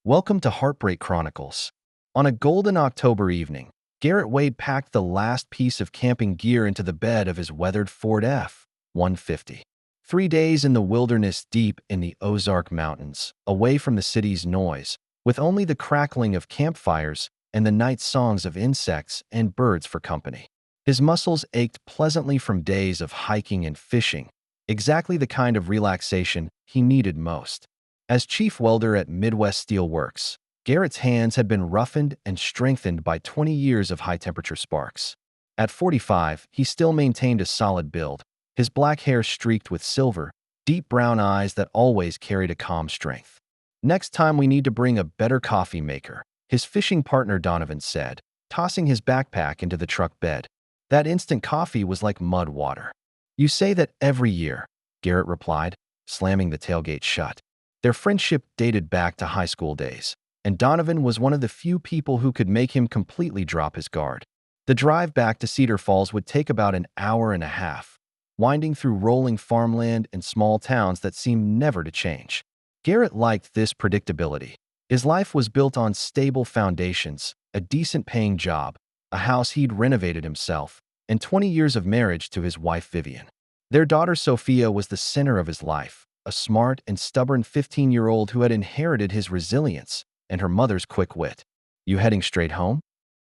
Welcome to Heartbreak Chronicles. On a golden October evening, Garrett Wade packed the last piece of camping gear into the bed of his weathered Ford F-150. 3 days in the wilderness deep in the Ozark Mountains, away from the city's noise, with only the crackling of campfires and the night songs of insects and birds for company. His muscles ached pleasantly from days of hiking and fishing, exactly the kind of relaxation he needed most. As chief welder at Midwest Steel Works, Garrett's hands had been roughened and strengthened by 20 years of high-temperature sparks. At 45, he still maintained a solid build, his black hair streaked with silver, deep brown eyes that always carried a calm strength. "Next time we need to bring a better coffee maker," his fishing partner Donovan said, tossing his backpack into the truck bed. That instant coffee was like mud water. "You say that every year," Garrett replied, slamming the tailgate shut. Their friendship dated back to high school days, and Donovan was one of the few people who could make him completely drop his guard. The drive back to Cedar Falls would take about an hour and a half, winding through rolling farmland and small towns that seemed never to change. Garrett liked this predictability. His life was built on stable foundations, a decent-paying job, a house he'd renovated himself, and 20 years of marriage to his wife Vivian. Their daughter Sophia was the center of his life, a smart and stubborn 15-year-old who had inherited his resilience and her mother's quick wit. "You heading straight home?"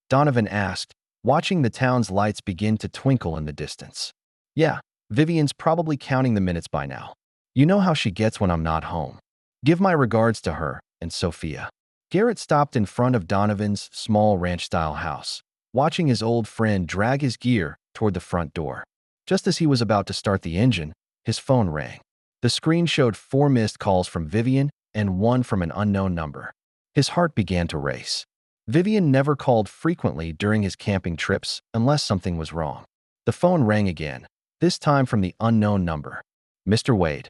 Donovan asked, watching the town's lights begin to twinkle in the distance. "Yeah, Vivian's probably counting the minutes by now. You know how she gets when I'm not home. Give my regards to her and Sophia." Garrett stopped in front of Donovan's small ranch-style house, watching his old friend drag his gear toward the front door. Just as he was about to start the engine, his phone rang. The screen showed 4 missed calls from Vivian and 1 from an unknown number. His heart began to race. Vivian never called frequently during his camping trips unless something was wrong. The phone rang again, this time from the unknown number. "Mr. Wade,"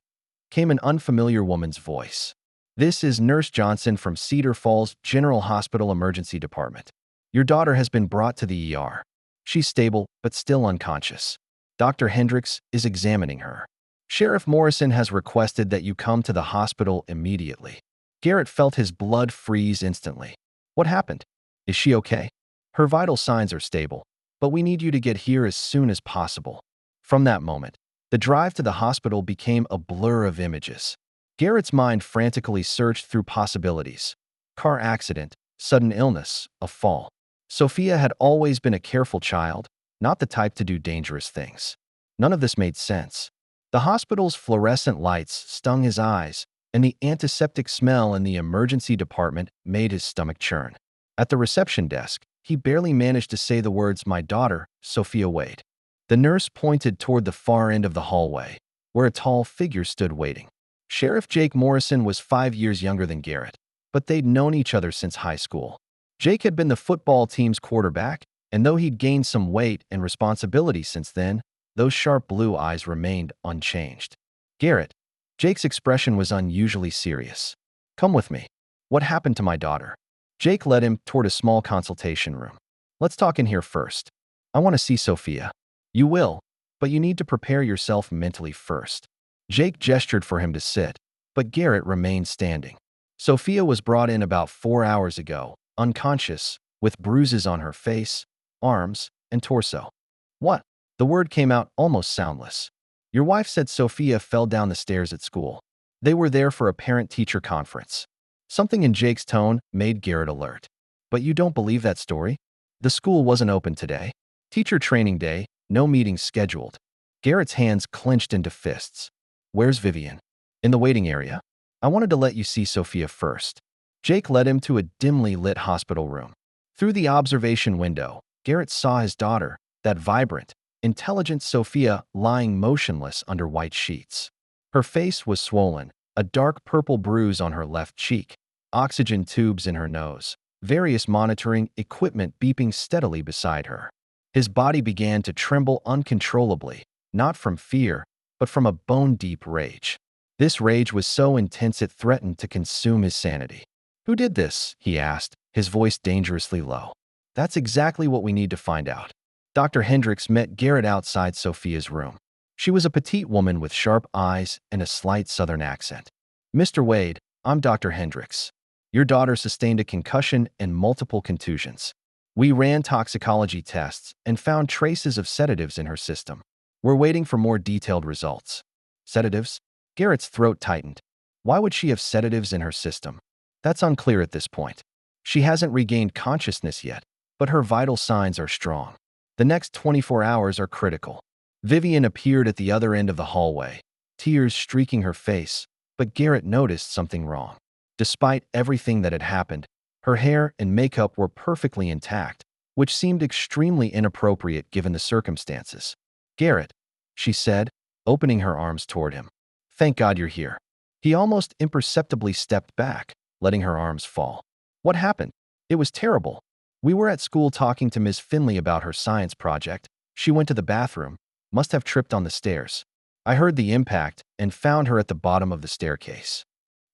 came an unfamiliar woman's voice. "This is Nurse Johnson from Cedar Falls General Hospital Emergency Department. Your daughter has been brought to the ER. She's stable, but still unconscious. Dr. Hendricks is examining her. Sheriff Morrison has requested that you come to the hospital immediately." Garrett felt his blood freeze instantly. "What happened? Is she okay?" "Her vital signs are stable, but we need you to get here as soon as possible." From that moment, the drive to the hospital became a blur of images. Garrett's mind frantically searched through possibilities. Car accident, sudden illness, a fall. Sophia had always been a careful child, not the type to do dangerous things. None of this made sense. The hospital's fluorescent lights stung his eyes, and the antiseptic smell in the emergency department made his stomach churn. At the reception desk, he barely managed to say the words, "My daughter, Sophia Wade." The nurse pointed toward the far end of the hallway, where a tall figure stood waiting. Sheriff Jake Morrison was 5 years younger than Garrett, but they'd known each other since high school. Jake had been the football team's quarterback, and though he'd gained some weight and responsibility since then, those sharp blue eyes remained unchanged. "Garrett," Jake's expression was unusually serious. "Come with me. What happened to my daughter?" Jake led him toward a small consultation room. "Let's talk in here first. I want to see Sophia." "You will, but you need to prepare yourself mentally first." Jake gestured for him to sit, but Garrett remained standing. "Sophia was brought in about 4 hours ago, unconscious, with bruises on her face, arms, and torso." "What?" The word came out almost soundless. "Your wife said Sophia fell down the stairs at school. They were there for a parent-teacher conference." Something in Jake's tone made Garrett alert. "But you don't believe that story? The school wasn't open today. Teacher training day, no meetings scheduled." Garrett's hands clenched into fists. "Where's Vivian?" "In the waiting area. I wanted to let you see Sophia first." Jake led him to a dimly lit hospital room. Through the observation window, Garrett saw his daughter, that vibrant, intelligent Sophia, lying motionless under white sheets. Her face was swollen, a dark purple bruise on her left cheek, oxygen tubes in her nose, various monitoring equipment beeping steadily beside her. His body began to tremble uncontrollably, not from fear, but from a bone-deep rage. This rage was so intense it threatened to consume his sanity. "Who did this?" he asked, his voice dangerously low. "That's exactly what we need to find out." Dr. Hendricks met Garrett outside Sophia's room. She was a petite woman with sharp eyes and a slight southern accent. "Mr. Wade, I'm Dr. Hendricks." Your daughter sustained a concussion and multiple contusions. We ran toxicology tests and found traces of sedatives in her system. We're waiting for more detailed results. Sedatives? Garrett's throat tightened. Why would she have sedatives in her system? That's unclear at this point. She hasn't regained consciousness yet, but her vital signs are strong. The next 24 hours are critical. Vivian appeared at the other end of the hallway, tears streaking her face, but Garrett noticed something wrong. Despite everything that had happened, her hair and makeup were perfectly intact, which seemed extremely inappropriate given the circumstances. "Garrett," she said, opening her arms toward him. "Thank God you're here." He almost imperceptibly stepped back, letting her arms fall. "What happened?" "It was terrible. We were at school talking to Ms. Finley about her science project. She went to the bathroom, must have tripped on the stairs. I heard the impact and found her at the bottom of the staircase."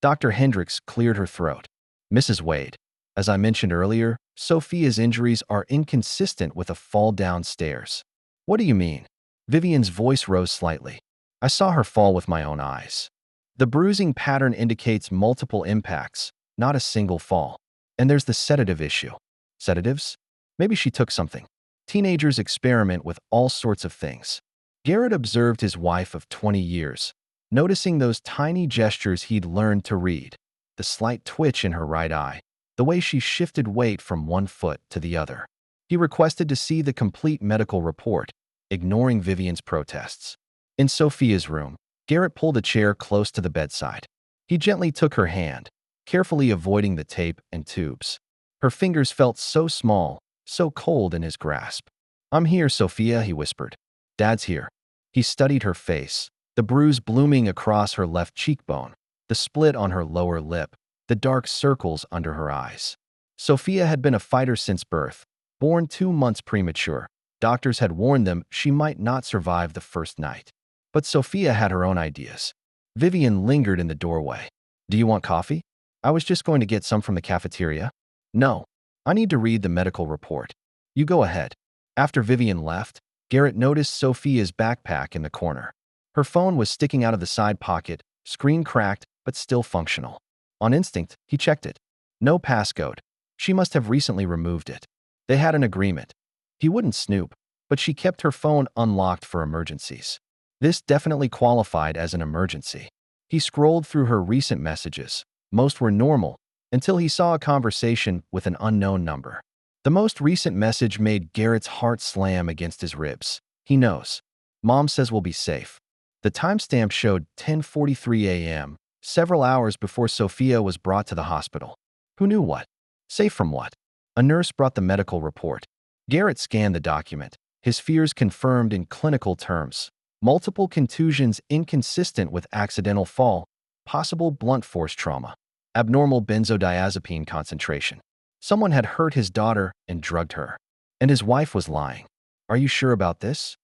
Dr. Hendricks cleared her throat. "Mrs. Wade, as I mentioned earlier, Sophia's injuries are inconsistent with a fall downstairs." "What do you mean?" Vivian's voice rose slightly. "I saw her fall with my own eyes. The bruising pattern indicates multiple impacts, not a single fall. And there's the sedative issue." "Sedatives? Maybe she took something." Teenagers experiment with all sorts of things. Garrett observed his wife of 20 years, noticing those tiny gestures he'd learned to read, the slight twitch in her right eye, the way she shifted weight from one foot to the other. He requested to see the complete medical report, ignoring Vivian's protests. In Sophia's room, Garrett pulled a chair close to the bedside. He gently took her hand, carefully avoiding the tape and tubes. Her fingers felt so small, so cold in his grasp. "I'm here, Sophia," he whispered. "Dad's here." He studied her face, the bruise blooming across her left cheekbone, the split on her lower lip, the dark circles under her eyes. Sophia had been a fighter since birth, born 2 months premature. Doctors had warned them she might not survive the first night. But Sophia had her own ideas. Vivian lingered in the doorway. "Do you want coffee? I was just going to get some from the cafeteria." "No. I need to read the medical report." "You go ahead." After Vivian left, Garrett noticed Sophia's backpack in the corner. Her phone was sticking out of the side pocket, screen cracked, but still functional. On instinct, he checked it. No passcode. She must have recently removed it. They had an agreement. He wouldn't snoop, but she kept her phone unlocked for emergencies. This definitely qualified as an emergency. He scrolled through her recent messages. Most were normal, until he saw a conversation with an unknown number. The most recent message made Garrett's heart slam against his ribs. He knows. "Mom says we'll be safe." The timestamp showed 10:43 a.m., several hours before Sophia was brought to the hospital. Who knew what? Safe from what? A nurse brought the medical report. Garrett scanned the document, his fears confirmed in clinical terms. Multiple contusions inconsistent with accidental fall, possible blunt force trauma, abnormal benzodiazepine concentration. Someone had hurt his daughter and drugged her. And his wife was lying. "Are you sure about this?"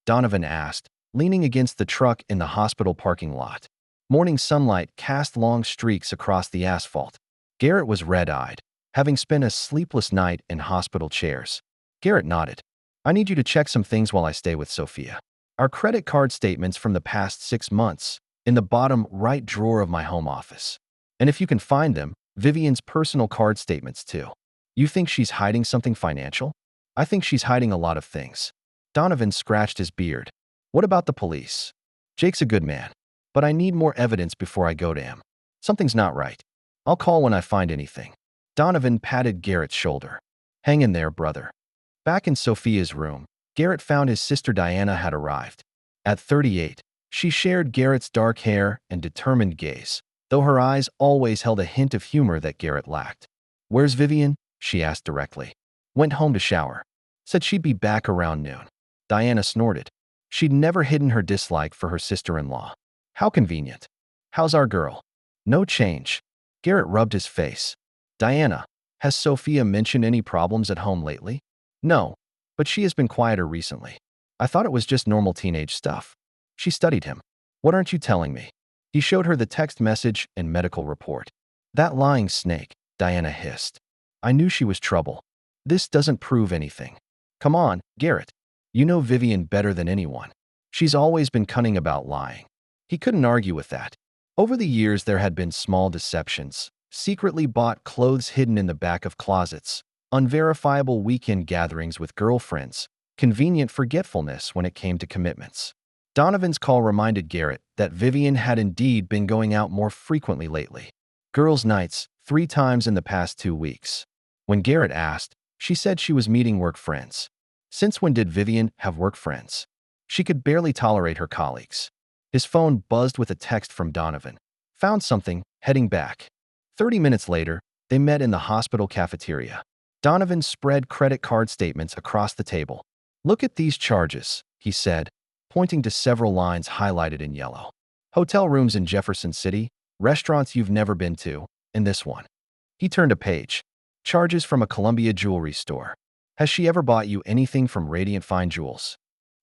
Donovan asked, leaning against the truck in the hospital parking lot. Morning sunlight cast long streaks across the asphalt. Garrett was red-eyed, having spent a sleepless night in hospital chairs. Garrett nodded. "I need you to check some things while I stay with Sophia. Our credit card statements from the past 6 months, in the bottom right drawer of my home office. And if you can find them, Vivian's personal card statements too." "You think she's hiding something financial?" "I think she's hiding a lot of things." Donovan scratched his beard. "What about the police?" "Jake's a good man, but I need more evidence before I go to him. Something's not right. I'll call when I find anything." Donovan patted Garrett's shoulder. "Hang in there, brother." Back in Sophia's room, Garrett found his sister Diana had arrived. At 38, she shared Garrett's dark hair and determined gaze, though her eyes always held a hint of humor that Garrett lacked. "Where's Vivian?" she asked directly. "Went home to shower. Said she'd be back around noon." Diana snorted. She'd never hidden her dislike for her sister-in-law. "How convenient. How's our girl?" "No change." Garrett rubbed his face. "Diana, has Sophia mentioned any problems at home lately?" "No, but she has been quieter recently. I thought it was just normal teenage stuff." She studied him. "What aren't you telling me?" He showed her the text message and medical report. "That lying snake," Diana hissed. "I knew she was trouble. This doesn't prove anything." "Come on, Garrett. You know Vivian better than anyone. She's always been cunning about lying." He couldn't argue with that. Over the years there had been small deceptions, secretly bought clothes hidden in the back of closets, unverifiable weekend gatherings with girlfriends, convenient forgetfulness when it came to commitments. Donovan's call reminded Garrett that Vivian had indeed been going out more frequently lately. Girls' nights, 3 times in the past 2 weeks. When Garrett asked, she said she was meeting work friends. Since when did Vivian have work friends? She could barely tolerate her colleagues. His phone buzzed with a text from Donovan. Found something, heading back. 30 minutes later, they met in the hospital cafeteria. Donovan spread credit card statements across the table. Look at these charges, he said, pointing to several lines highlighted in yellow. Hotel rooms in Jefferson City, restaurants you've never been to, and this one. He turned a page. Charges from a Columbia jewelry store. Has she ever bought you anything from Radiant Fine Jewels?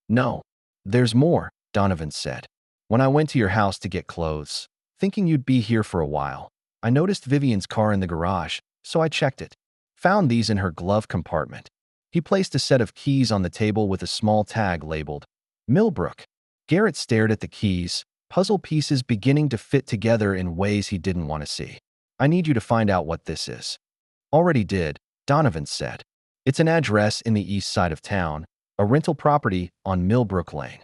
No. There's more, Donovan said. When I went to your house to get clothes, thinking you'd be here for a while, I noticed Vivian's car in the garage, so I checked it. Found these in her glove compartment. He placed a set of keys on the table with a small tag labeled Millbrook. Garrett stared at the keys, puzzle pieces beginning to fit together in ways he didn't want to see. I need you to find out what this is. Already did, Donovan said. It's an address in the east side of town, a rental property on Millbrook Lane.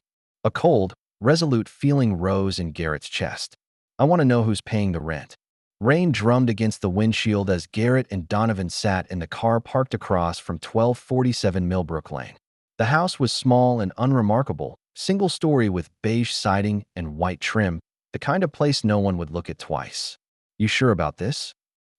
A cold, resolute feeling rose in Garrett's chest. I want to know who's paying the rent. Rain drummed against the windshield as Garrett and Donovan sat in the car parked across from 1247 Millbrook Lane. The house was small and unremarkable, single-story with beige siding and white trim, the kind of place no one would look at twice. You sure about this?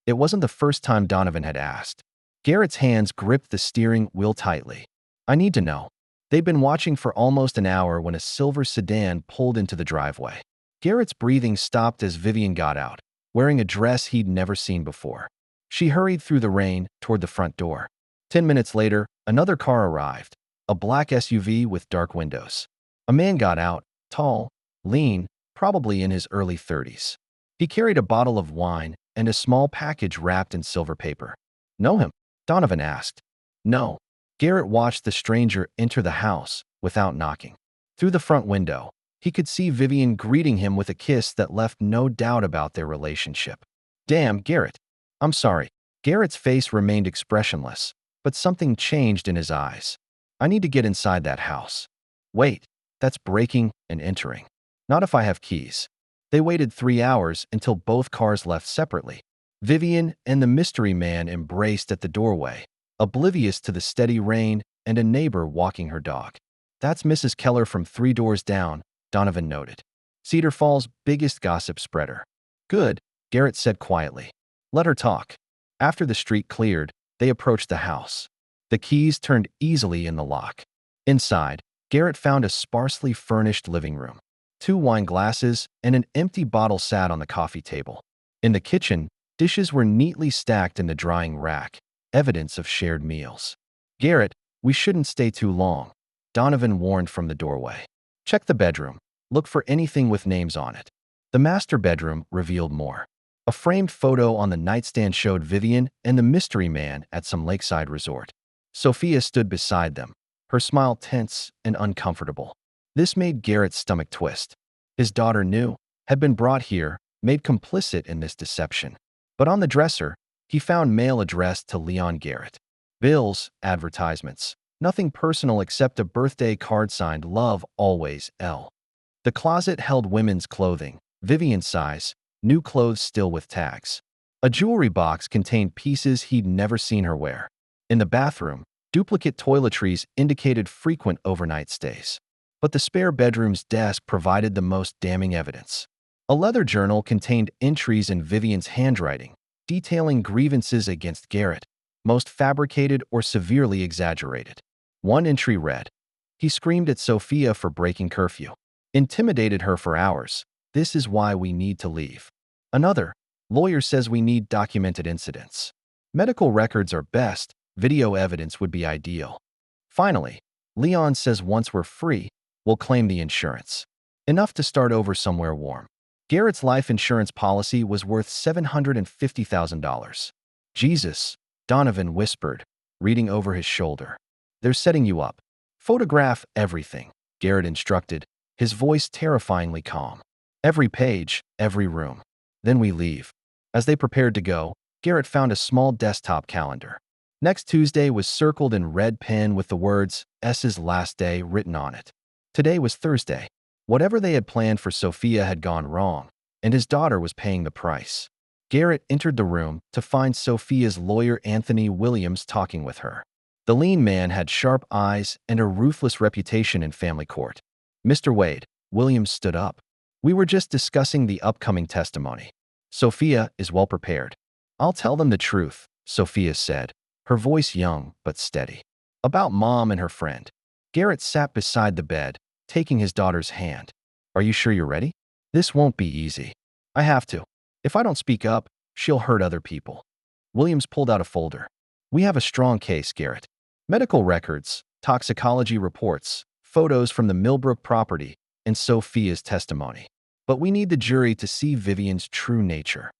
It wasn't the first time Donovan had asked. Garrett's hands gripped the steering wheel tightly. I need to know. They'd been watching for almost an hour when a silver sedan pulled into the driveway. Garrett's breathing stopped as Vivian got out, wearing a dress he'd never seen before. She hurried through the rain toward the front door. 10 minutes later, another car arrived, a black SUV with dark windows. A man got out, tall, lean, probably in his early 30s. He carried a bottle of wine and a small package wrapped in silver paper. Know him? Donovan asked. No. Garrett watched the stranger enter the house without knocking. Through the front window, he could see Vivian greeting him with a kiss that left no doubt about their relationship. Damn, Garrett. I'm sorry. Garrett's face remained expressionless, but something changed in his eyes. I need to get inside that house. Wait, that's breaking and entering. Not if I have keys. They waited 3 hours until both cars left separately. Vivian and the mystery man embraced at the doorway, oblivious to the steady rain and a neighbor walking her dog. That's Mrs. Keller from 3 doors down, Donovan noted. Cedar Falls' biggest gossip spreader. Good, Garrett said quietly. Let her talk. After the street cleared, they approached the house. The keys turned easily in the lock. Inside, Garrett found a sparsely furnished living room. 2 wine glasses and an empty bottle sat on the coffee table. In the kitchen, dishes were neatly stacked in the drying rack, evidence of shared meals. Garrett, we shouldn't stay too long, Donovan warned from the doorway. Check the bedroom. Look for anything with names on it. The master bedroom revealed more. A framed photo on the nightstand showed Vivian and the mystery man at some lakeside resort. Sophia stood beside them, her smile tense and uncomfortable. This made Garrett's stomach twist. His daughter knew, had been brought here, made complicit in this deception. But on the dresser, he found mail addressed to Leon Garrett. Bills, advertisements, nothing personal except a birthday card signed Love Always, L. The closet held women's clothing, Vivian's size, new clothes still with tags. A jewelry box contained pieces he'd never seen her wear. In the bathroom, duplicate toiletries indicated frequent overnight stays. But the spare bedroom's desk provided the most damning evidence. A leather journal contained entries in Vivian's handwriting, detailing grievances against Garrett, most fabricated or severely exaggerated. One entry read, "He screamed at Sophia for breaking curfew. Intimidated her for hours. This is why we need to leave." Another, "Lawyer says we need documented incidents. Medical records are best, video evidence would be ideal." Finally, Leon says once we're free, we'll claim the insurance. Enough to start over somewhere warm. Garrett's life insurance policy was worth $750,000. Jesus, Donovan whispered, reading over his shoulder. They're setting you up. Photograph everything, Garrett instructed, his voice terrifyingly calm. Every page, every room. Then we leave. As they prepared to go, Garrett found a small desktop calendar. Next Tuesday was circled in red pen with the words S's last day written on it. Today was Thursday. Whatever they had planned for Sophia had gone wrong, and his daughter was paying the price. Garrett entered the room to find Sophia's lawyer Anthony Williams talking with her. The lean man had sharp eyes and a ruthless reputation in family court. "Mr. Wade," Williams stood up. "We were just discussing the upcoming testimony. Sophia is well prepared." "I'll tell them the truth," Sophia said, her voice young but steady. "About Mom and her friend." Garrett sat beside the bed, taking his daughter's hand. "Are you sure you're ready? This won't be easy. I have to. If I don't speak up, she'll hurt other people." Williams pulled out a folder. "We have a strong case, Garrett. Medical records, toxicology reports, photos from the Millbrook property, and Sophia's testimony. But we need the jury to see Vivian's true nature.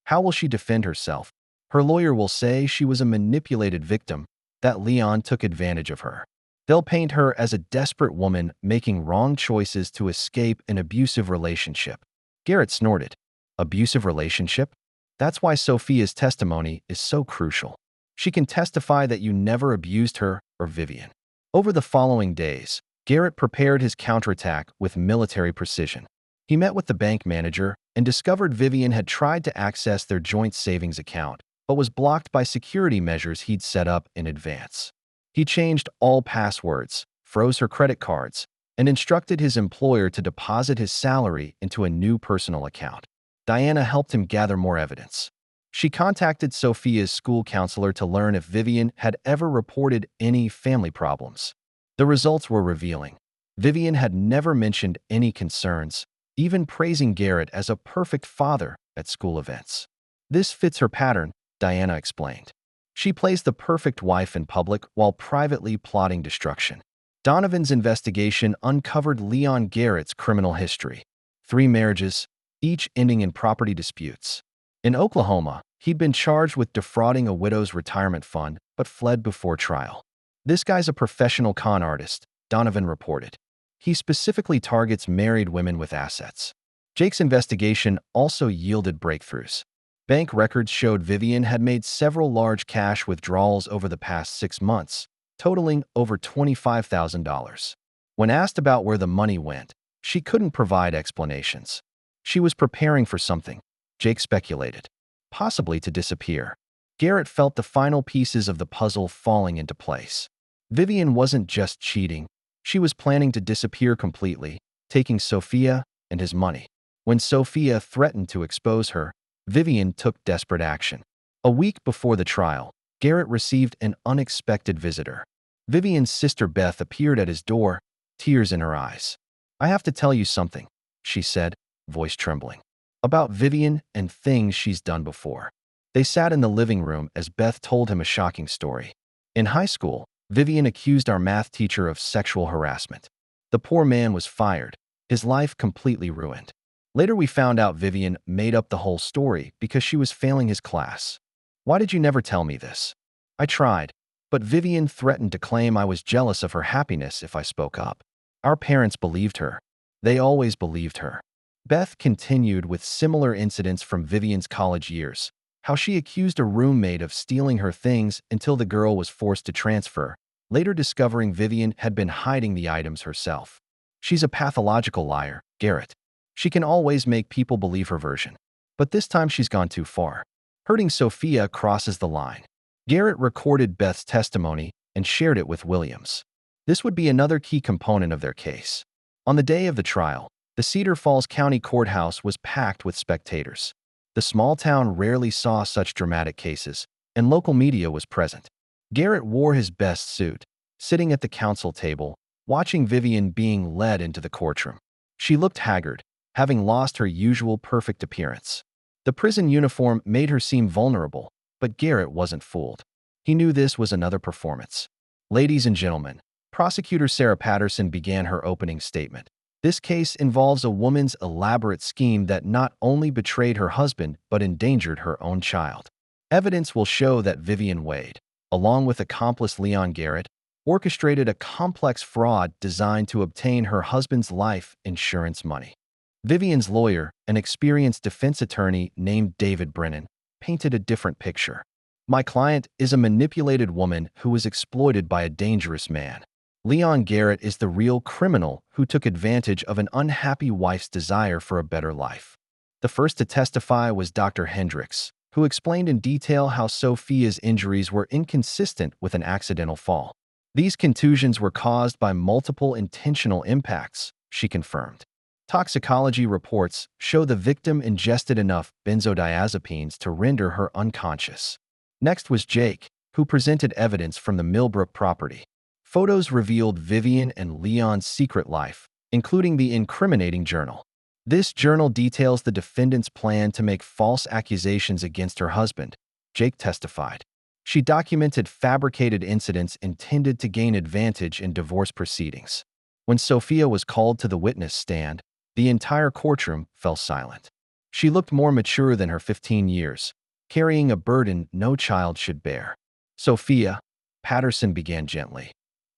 How will she defend herself? Her lawyer will say she was a manipulated victim, that Leon took advantage of her. They'll paint her as a desperate woman making wrong choices to escape an abusive relationship." Garrett snorted. "Abusive relationship? That's why Sophia's testimony is so crucial. She can testify that you never abused her or Vivian." Over the following days, Garrett prepared his counterattack with military precision. He met with the bank manager and discovered Vivian had tried to access their joint savings account, but was blocked by security measures he'd set up in advance. He changed all passwords, froze her credit cards, and instructed his employer to deposit his salary into a new personal account. Diana helped him gather more evidence. She contacted Sophia's school counselor to learn if Vivian had ever reported any family problems. The results were revealing. Vivian had never mentioned any concerns, even praising Garrett as a perfect father at school events. "This fits her pattern," Diana explained. "She plays the perfect wife in public while privately plotting destruction." Donovan's investigation uncovered Leon Garrett's criminal history. 3 marriages, each ending in property disputes. In Oklahoma, he'd been charged with defrauding a widow's retirement fund but fled before trial. "This guy's a professional con artist," Donovan reported. "He specifically targets married women with assets." Jake's investigation also yielded breakthroughs. Bank records showed Vivian had made several large cash withdrawals over the past 6 months, totaling over $25,000. When asked about where the money went, she couldn't provide explanations. She was preparing for something, Jake speculated, possibly to disappear. Garrett felt the final pieces of the puzzle falling into place. Vivian wasn't just cheating. She was planning to disappear completely, taking Sophia and his money. When Sophia threatened to expose her, Vivian took desperate action. A week before the trial, Garrett received an unexpected visitor. Vivian's sister Beth appeared at his door, tears in her eyes. "I have to tell you something," she said, voice trembling, "about Vivian and things she's done before." They sat in the living room as Beth told him a shocking story. "In high school, Vivian accused our math teacher of sexual harassment. The poor man was fired, his life completely ruined. Later we found out Vivian made up the whole story because she was failing his class. Why did you never tell me this?" "I tried, but Vivian threatened to claim I was jealous of her happiness if I spoke up. Our parents believed her. They always believed her." Beth continued with similar incidents from Vivian's college years, how she accused a roommate of stealing her things until the girl was forced to transfer, later discovering Vivian had been hiding the items herself. "She's a pathological liar, Garrett. She can always make people believe her version. But this time she's gone too far. Hurting Sophia crosses the line." Garrett recorded Beth's testimony and shared it with Williams. This would be another key component of their case. On the day of the trial, the Cedar Falls County Courthouse was packed with spectators. The small town rarely saw such dramatic cases, and local media was present. Garrett wore his best suit, sitting at the counsel table, watching Vivian being led into the courtroom. She looked haggard, having lost her usual perfect appearance. The prison uniform made her seem vulnerable, but Garrett wasn't fooled. He knew this was another performance. "Ladies and gentlemen," prosecutor Sarah Patterson began her opening statement. "This case involves a woman's elaborate scheme that not only betrayed her husband but endangered her own child. Evidence will show that Vivian Wade, along with accomplice Leon Garrett, orchestrated a complex fraud designed to obtain her husband's life insurance money. Vivian's lawyer, an experienced defense attorney named David Brennan, painted a different picture. My client is a manipulated woman who was exploited by a dangerous man. Leon Garrett is the real criminal who took advantage of an unhappy wife's desire for a better life. The first to testify was Dr. Hendricks, who explained in detail how Sophia's injuries were inconsistent with an accidental fall. These contusions were caused by multiple intentional impacts, she confirmed. Toxicology reports show the victim ingested enough benzodiazepines to render her unconscious. Next was Jake, who presented evidence from the Millbrook property. Photos revealed Vivian and Leon's secret life, including the incriminating journal. This journal details the defendant's plan to make false accusations against her husband, Jake testified. She documented fabricated incidents intended to gain advantage in divorce proceedings. When Sophia was called to the witness stand, the entire courtroom fell silent. She looked more mature than her 15 years, carrying a burden no child should bear. Sophia, Patterson began gently.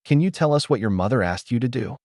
Can you tell us what your mother asked you to do?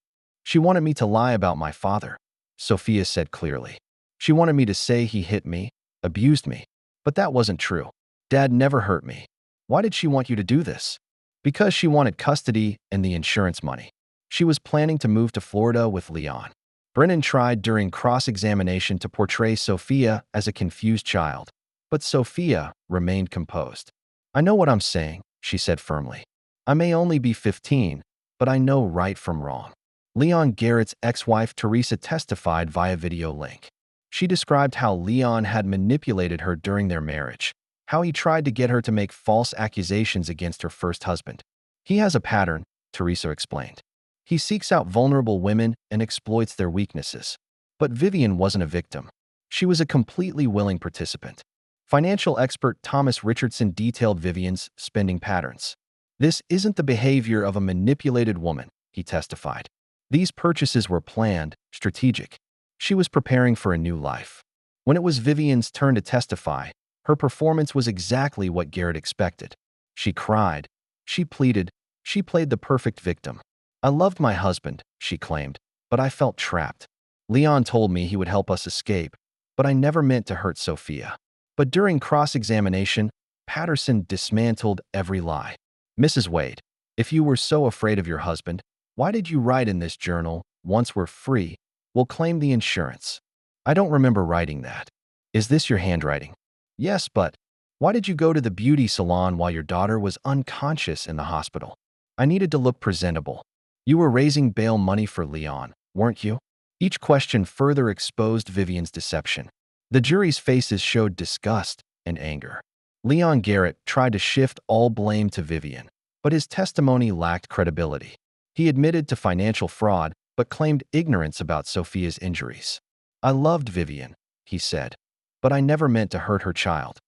She wanted me to lie about my father, Sophia said clearly. She wanted me to say he hit me, abused me, but that wasn't true. Dad never hurt me. Why did she want you to do this? Because she wanted custody and the insurance money. She was planning to move to Florida with Leon. Brennan tried during cross-examination to portray Sophia as a confused child, but Sophia remained composed. I know what I'm saying, she said firmly. I may only be 15, but I know right from wrong. Leon Garrett's ex-wife Teresa testified via video link. She described how Leon had manipulated her during their marriage, how he tried to get her to make false accusations against her first husband. He has a pattern, Teresa explained. He seeks out vulnerable women and exploits their weaknesses. But Vivian wasn't a victim. She was a completely willing participant. Financial expert Thomas Richardson detailed Vivian's spending patterns. This isn't the behavior of a manipulated woman, he testified. These purchases were planned, strategic. She was preparing for a new life. When it was Vivian's turn to testify, her performance was exactly what Garrett expected. She cried. She pleaded. She played the perfect victim. I loved my husband, she claimed, but I felt trapped. Leon told me he would help us escape, but I never meant to hurt Sophia. But during cross-examination, Patterson dismantled every lie. Mrs. Wade, if you were so afraid of your husband, why did you write in this journal, once we're free, we'll claim the insurance? I don't remember writing that. Is this your handwriting? Yes, but why did you go to the beauty salon while your daughter was unconscious in the hospital? I needed to look presentable. You were raising bail money for Leon, weren't you? Each question further exposed Vivian's deception. The jury's faces showed disgust and anger. Leon Garrett tried to shift all blame to Vivian, but his testimony lacked credibility. He admitted to financial fraud, but claimed ignorance about Sophia's injuries. I loved Vivian, he said, but I never meant to hurt her child.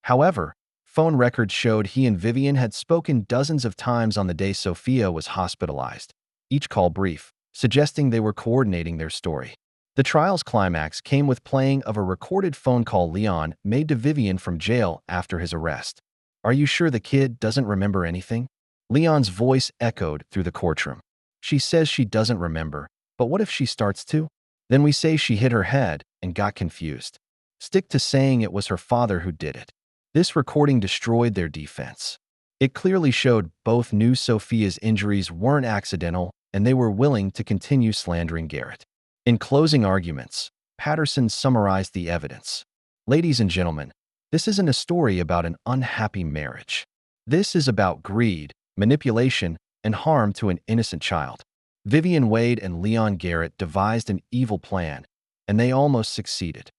However, phone records showed he and Vivian had spoken dozens of times on the day Sophia was hospitalized, each call brief, suggesting they were coordinating their story. The trial's climax came with playing of a recorded phone call Leon made to Vivian from jail after his arrest. Are you sure the kid doesn't remember anything? Leon's voice echoed through the courtroom. She says she doesn't remember, but what if she starts to? Then we say she hit her head and got confused. Stick to saying it was her father who did it. This recording destroyed their defense. It clearly showed both knew Sophia's injuries weren't accidental and they were willing to continue slandering Garrett. In closing arguments, Patterson summarized the evidence. Ladies and gentlemen, this isn't a story about an unhappy marriage. This is about greed, manipulation, and harm to an innocent child. Vivian Wade and Leon Garrett devised an evil plan, and they almost succeeded.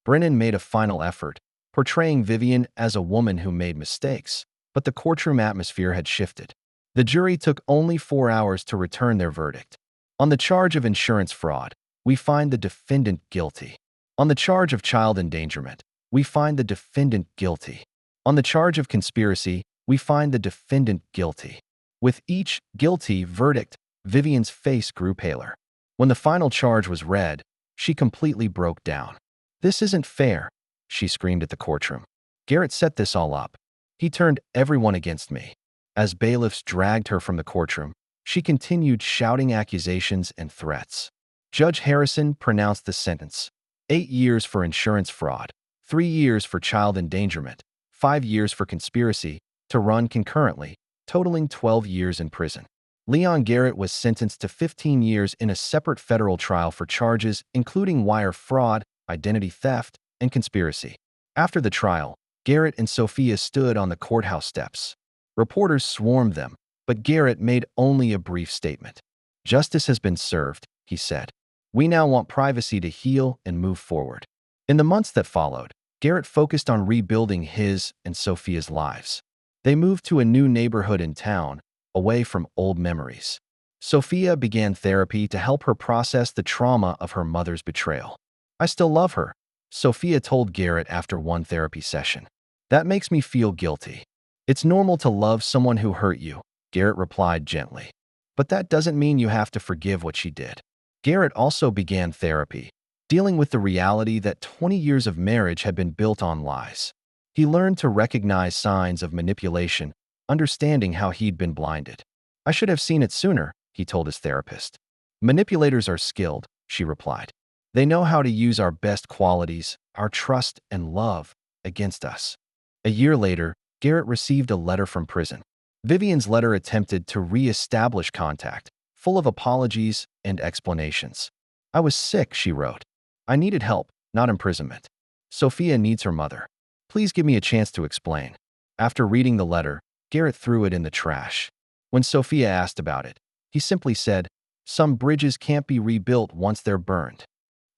Brennan made a final effort, portraying Vivian as a woman who made mistakes, but the courtroom atmosphere had shifted. The jury took only 4 hours to return their verdict. On the charge of insurance fraud, we find the defendant guilty. On the charge of child endangerment, we find the defendant guilty. On the charge of conspiracy, we find the defendant guilty. With each guilty verdict, Vivian's face grew paler. When the final charge was read, she completely broke down. This isn't fair, she screamed at the courtroom. Garrett set this all up. He turned everyone against me. As bailiffs dragged her from the courtroom, she continued shouting accusations and threats. Judge Harrison pronounced the sentence: 8 years for insurance fraud, 3 years for child endangerment, 5 years for conspiracy to run concurrently, totaling 12 years in prison. Leon Garrett was sentenced to 15 years in a separate federal trial for charges including wire fraud, identity theft, and conspiracy. After the trial, Garrett and Sophia stood on the courthouse steps. Reporters swarmed them, but Garrett made only a brief statement. "Justice has been served," he said. "We now want privacy to heal and move forward." In the months that followed, Garrett focused on rebuilding his and Sophia's lives. They moved to a new neighborhood in town, away from old memories. Sophia began therapy to help her process the trauma of her mother's betrayal. "I still love her," Sophia told Garrett after one therapy session. "That makes me feel guilty." "It's normal to love someone who hurt you," Garrett replied gently. "But that doesn't mean you have to forgive what she did." Garrett also began therapy, dealing with the reality that 20 years of marriage had been built on lies. He learned to recognize signs of manipulation, understanding how he'd been blinded. "I should have seen it sooner," he told his therapist. "Manipulators are skilled," she replied. "They know how to use our best qualities, our trust and love, against us." A year later, Garrett received a letter from prison. Vivian's letter attempted to re-establish contact, full of apologies and explanations. "I was sick," she wrote. "I needed help, not imprisonment. Sophia needs her mother. Please give me a chance to explain." After reading the letter, Garrett threw it in the trash. When Sophia asked about it, he simply said, "Some bridges can't be rebuilt once they're burned."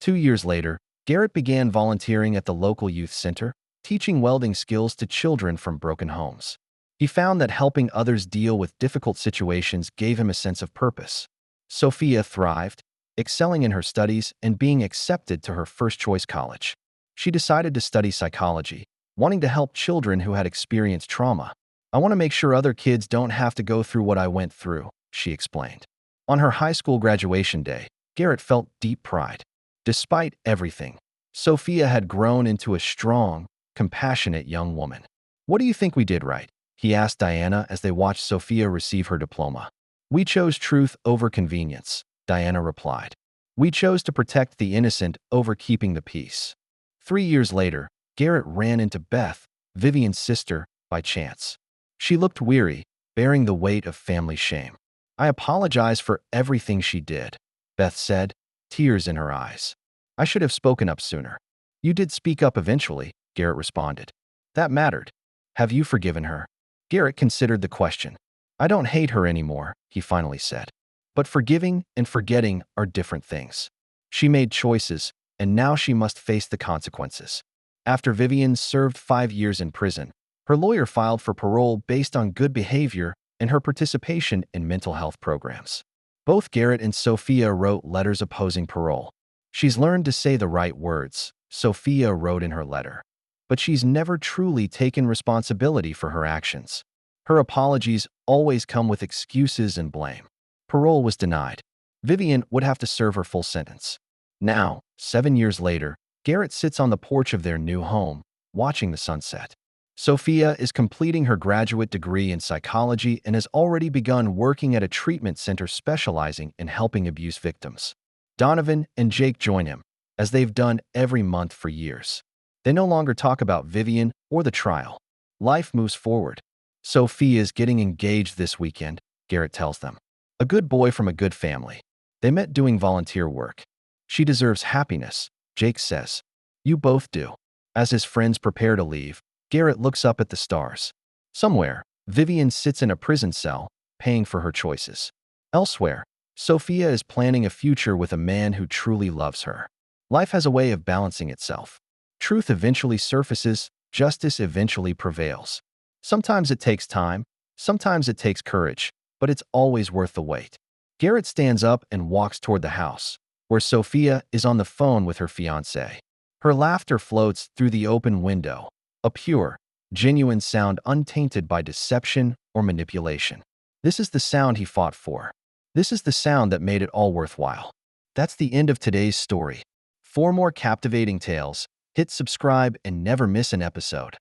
2 years later, Garrett began volunteering at the local youth center, teaching welding skills to children from broken homes. He found that helping others deal with difficult situations gave him a sense of purpose. Sophia thrived, excelling in her studies and being accepted to her first-choice college. She decided to study psychology, wanting to help children who had experienced trauma. "I want to make sure other kids don't have to go through what I went through," she explained. On her high school graduation day, Garrett felt deep pride. Despite everything, Sophia had grown into a strong, compassionate young woman. "What do you think we did right?" he asked Diana as they watched Sophia receive her diploma. "We chose truth over convenience," Diana replied. "We chose to protect the innocent over keeping the peace." 3 years later, Garrett ran into Beth, Vivian's sister, by chance. She looked weary, bearing the weight of family shame. "I apologize for everything she did," Beth said, tears in her eyes. "I should have spoken up sooner." "You did speak up eventually," Garrett responded. "That mattered. Have you forgiven her?" Garrett considered the question. "I don't hate her anymore," he finally said. "But forgiving and forgetting are different things. She made choices, and now she must face the consequences." After Vivian served 5 years in prison, her lawyer filed for parole based on good behavior and her participation in mental health programs. Both Garrett and Sophia wrote letters opposing parole. "She's learned to say the right words," Sophia wrote in her letter. "But she's never truly taken responsibility for her actions. Her apologies always come with excuses and blame." Parole was denied. Vivian would have to serve her full sentence. Now, 7 years later, Garrett sits on the porch of their new home, watching the sunset. Sophia is completing her graduate degree in psychology and has already begun working at a treatment center specializing in helping abuse victims. Donovan and Jake join him, as they've done every month for years. They no longer talk about Vivian or the trial. Life moves forward. "Sophia is getting engaged this weekend," Garrett tells them. "A good boy from a good family. They met doing volunteer work. She deserves happiness," Jake says. "You both do." As his friends prepare to leave, Garrett looks up at the stars. Somewhere, Vivian sits in a prison cell, paying for her choices. Elsewhere, Sophia is planning a future with a man who truly loves her. Life has a way of balancing itself. Truth eventually surfaces, justice eventually prevails. Sometimes it takes time, sometimes it takes courage, but it's always worth the wait. Garrett stands up and walks toward the house, where Sophia is on the phone with her fiancé. Her laughter floats through the open window, a pure, genuine sound untainted by deception or manipulation. This is the sound he fought for. This is the sound that made it all worthwhile. That's the end of today's story. For more captivating tales, hit subscribe and never miss an episode.